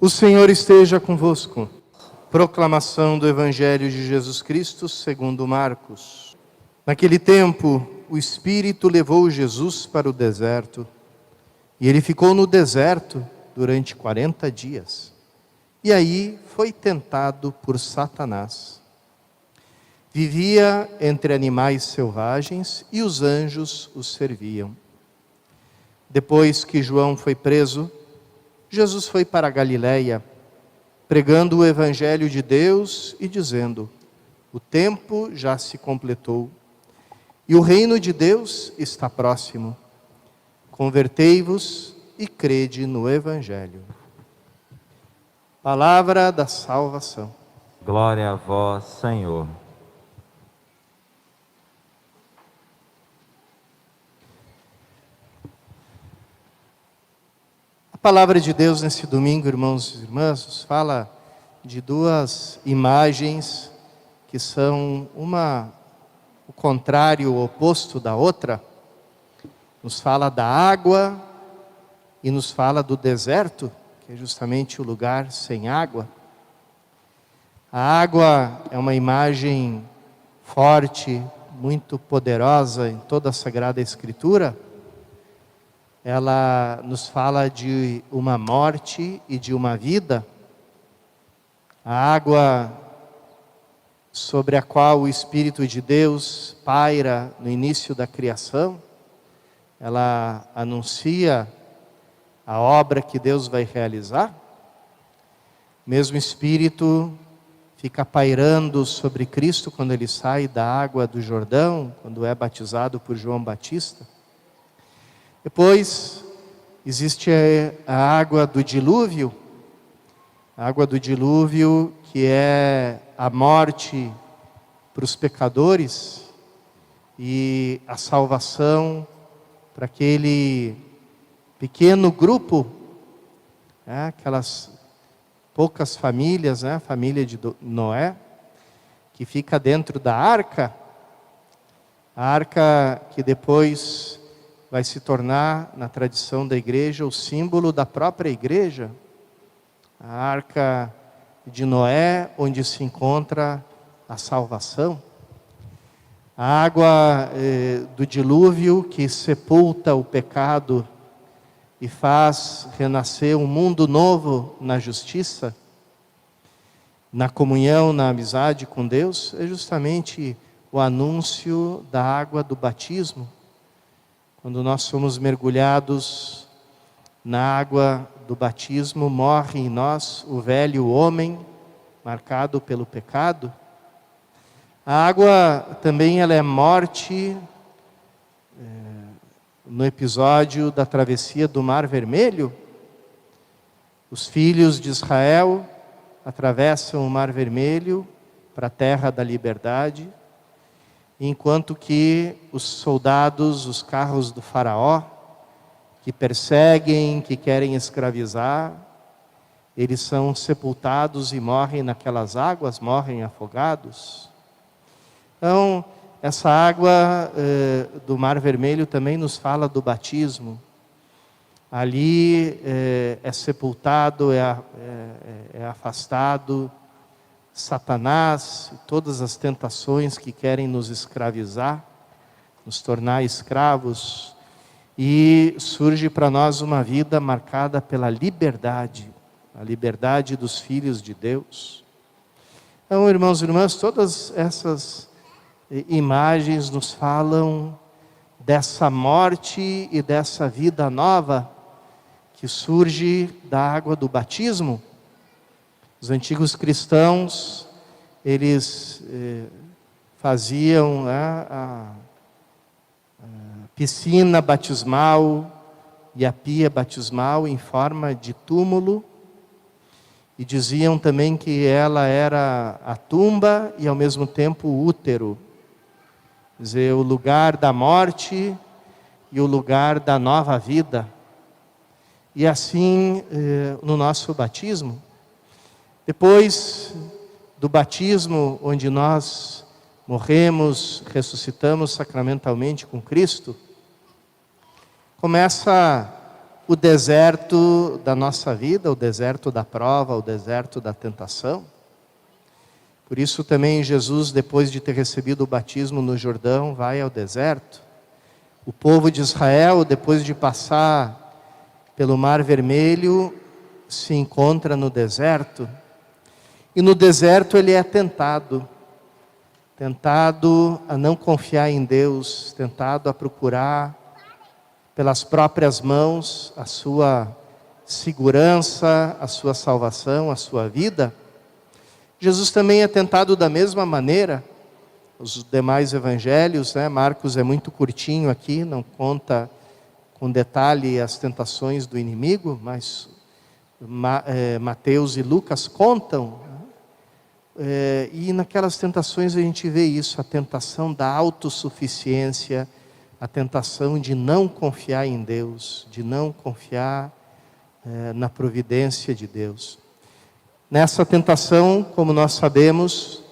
O Senhor esteja convosco. Proclamação do Evangelho de Jesus Cristo segundo Marcos. Naquele tempo, o Espírito levou Jesus para o deserto, e ele ficou no deserto durante 40 dias. E aí foi tentado por Satanás. Vivia entre animais selvagens e os anjos o serviam. Depois que João foi preso, Jesus foi para a Galiléia, pregando o Evangelho de Deus e dizendo: o tempo já se completou e o reino de Deus está próximo. Convertei-vos e crede no Evangelho. Palavra da salvação. Glória a vós, Senhor. A palavra de Deus nesse domingo, irmãos e irmãs, nos fala de duas imagens que são o contrário, o oposto da outra. Nos fala da água e nos fala do deserto, que é justamente o lugar sem água. A água é uma imagem forte, muito poderosa em toda a Sagrada Escritura. Ela nos fala de uma morte e de uma vida. A água sobre a qual o Espírito de Deus paira no início da criação, ela anuncia a obra que Deus vai realizar. O mesmo Espírito fica pairando sobre Cristo quando ele sai da água do Jordão, quando é batizado por João Batista. Depois existe a água do dilúvio, que é a morte para os pecadores e a salvação para aquele pequeno grupo, aquelas poucas famílias, a família de Noé, que fica dentro da arca, a arca que depois vai se tornar, na tradição da igreja, o símbolo da própria igreja. A arca de Noé, onde se encontra a salvação. A água do dilúvio que sepulta o pecado e faz renascer um mundo novo na justiça, na comunhão, na amizade com Deus, é justamente o anúncio da água do batismo. Quando nós somos mergulhados na água do batismo, morre em nós o velho homem, marcado pelo pecado. A água também ela é morte, no episódio da travessia do Mar Vermelho. Os filhos de Israel atravessam o Mar Vermelho para a terra da liberdade, enquanto que os soldados, os carros do faraó, que perseguem, que querem escravizar, eles são sepultados e morrem naquelas águas, morrem afogados. Então, essa água do Mar Vermelho também nos fala do batismo. Ali é sepultado, é afastado Satanás, todas as tentações que querem nos escravizar, nos tornar escravos, e surge para nós uma vida marcada pela liberdade, a liberdade dos filhos de Deus. Então, irmãos e irmãs, todas essas imagens nos falam dessa morte e dessa vida nova que surge da água do batismo. Os antigos cristãos, eles faziam a piscina batismal e a pia batismal em forma de túmulo, e diziam também que ela era a tumba e ao mesmo tempo o útero, quer dizer, o lugar da morte e o lugar da nova vida. E assim no nosso batismo, depois do batismo, onde nós morremos, ressuscitamos sacramentalmente com Cristo, começa o deserto da nossa vida, o deserto da prova, o deserto da tentação. Por isso também Jesus, depois de ter recebido o batismo no Jordão, vai ao deserto. O povo de Israel, depois de passar pelo Mar Vermelho, se encontra no deserto. E no deserto ele é tentado a não confiar em Deus, tentado a procurar pelas próprias mãos a sua segurança, a sua salvação, a sua vida. Jesus também é tentado da mesma maneira. Os demais evangelhos, Marcos é muito curtinho aqui, não conta com detalhe as tentações do inimigo, mas Mateus e Lucas contam. E naquelas tentações a gente vê isso, a tentação da autossuficiência, a tentação de não confiar em Deus, de não confiar na providência de Deus. Nessa tentação, como nós sabemos,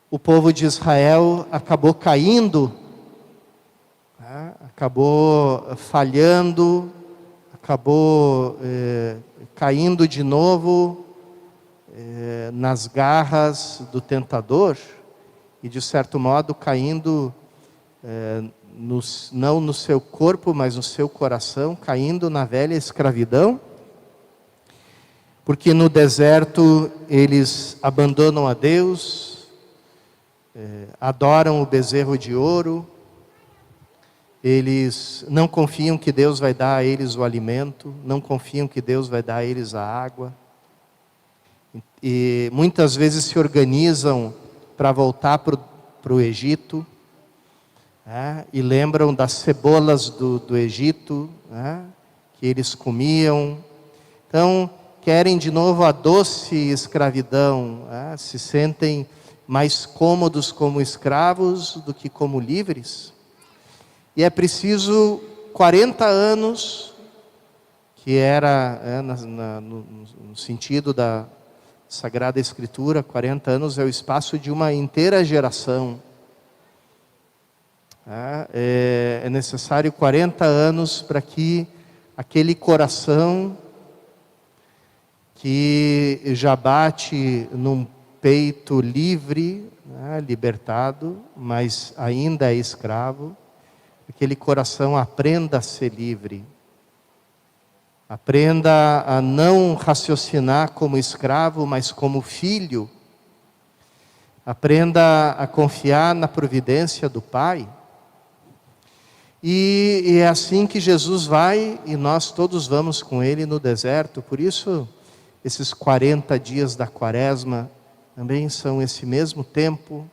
o povo de Israel acabou caindo, acabou falhando, acabou caindo de novo nas garras do tentador e, de certo modo, caindo não no seu corpo, mas no seu coração, caindo na velha escravidão, porque no deserto eles abandonam a Deus, adoram o bezerro de ouro, eles não confiam que Deus vai dar a eles o alimento, não confiam que Deus vai dar a eles a água, e muitas vezes se organizam para voltar para o Egito, e lembram das cebolas do Egito, que eles comiam. Então, querem de novo a doce escravidão, se sentem mais cômodos como escravos do que como livres. E é preciso 40 anos, que era no sentido da Sagrada Escritura, 40 anos é o espaço de uma inteira geração. É necessário 40 anos para que aquele coração que já bate num peito livre, libertado, mas ainda é escravo, aquele coração aprenda a ser livre. Aprenda a não raciocinar como escravo, mas como filho. Aprenda a confiar na providência do Pai. E é assim que Jesus vai, e nós todos vamos com Ele no deserto. Por isso, esses 40 dias da Quaresma também são esse mesmo tempo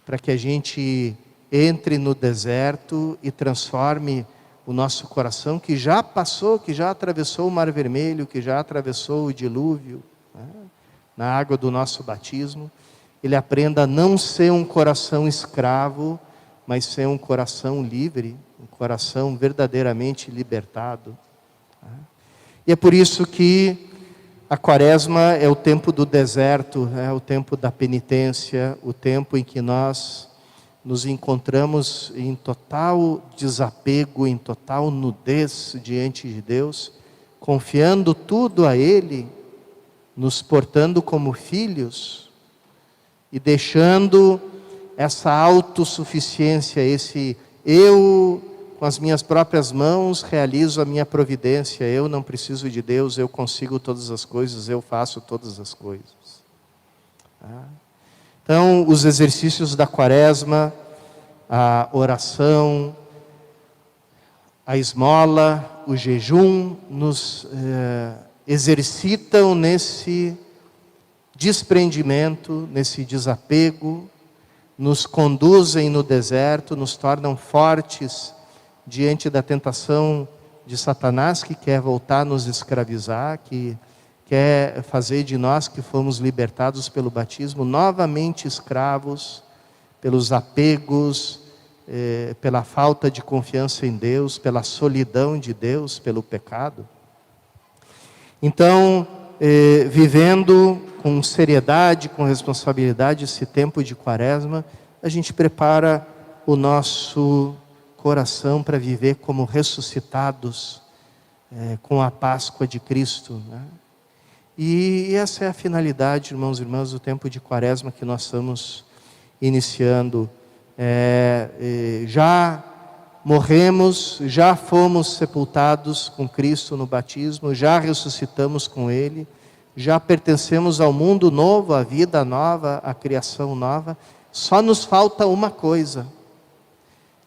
para que a gente entre no deserto e transforme o nosso coração, que já passou, que já atravessou o Mar Vermelho, que já atravessou o dilúvio, na água do nosso batismo. Ele aprenda a não ser um coração escravo, mas ser um coração livre, um coração verdadeiramente libertado. E é por isso que a Quaresma é o tempo do deserto, é o tempo da penitência, o tempo em que nós nos encontramos em total desapego, em total nudez diante de Deus, confiando tudo a Ele, nos portando como filhos e deixando essa autossuficiência, esse eu com as minhas próprias mãos realizo a minha providência, eu não preciso de Deus, eu consigo todas as coisas, eu faço todas as coisas. Então, os exercícios da Quaresma, a oração, a esmola, o jejum, nos exercitam nesse desprendimento, nesse desapego, nos conduzem no deserto, nos tornam fortes diante da tentação de Satanás, que quer voltar a nos escravizar, que quer fazer de nós que fomos libertados pelo batismo, novamente escravos, pelos apegos, pela falta de confiança em Deus, pela solidão de Deus, pelo pecado. Então, vivendo com seriedade, com responsabilidade esse tempo de Quaresma, a gente prepara o nosso coração para viver como ressuscitados com a Páscoa de Cristo, né? E essa é a finalidade, irmãos e irmãs, do tempo de Quaresma que nós estamos iniciando. Já morremos, já fomos sepultados com Cristo no batismo, já ressuscitamos com Ele, já pertencemos ao mundo novo, à vida nova, à criação nova. Só nos falta uma coisa: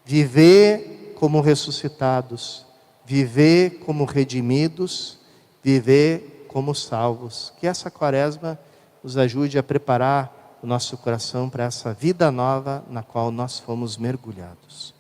viver como ressuscitados, viver como redimidos, viver como salvos. Que essa Quaresma nos ajude a preparar o nosso coração para essa vida nova na qual nós fomos mergulhados.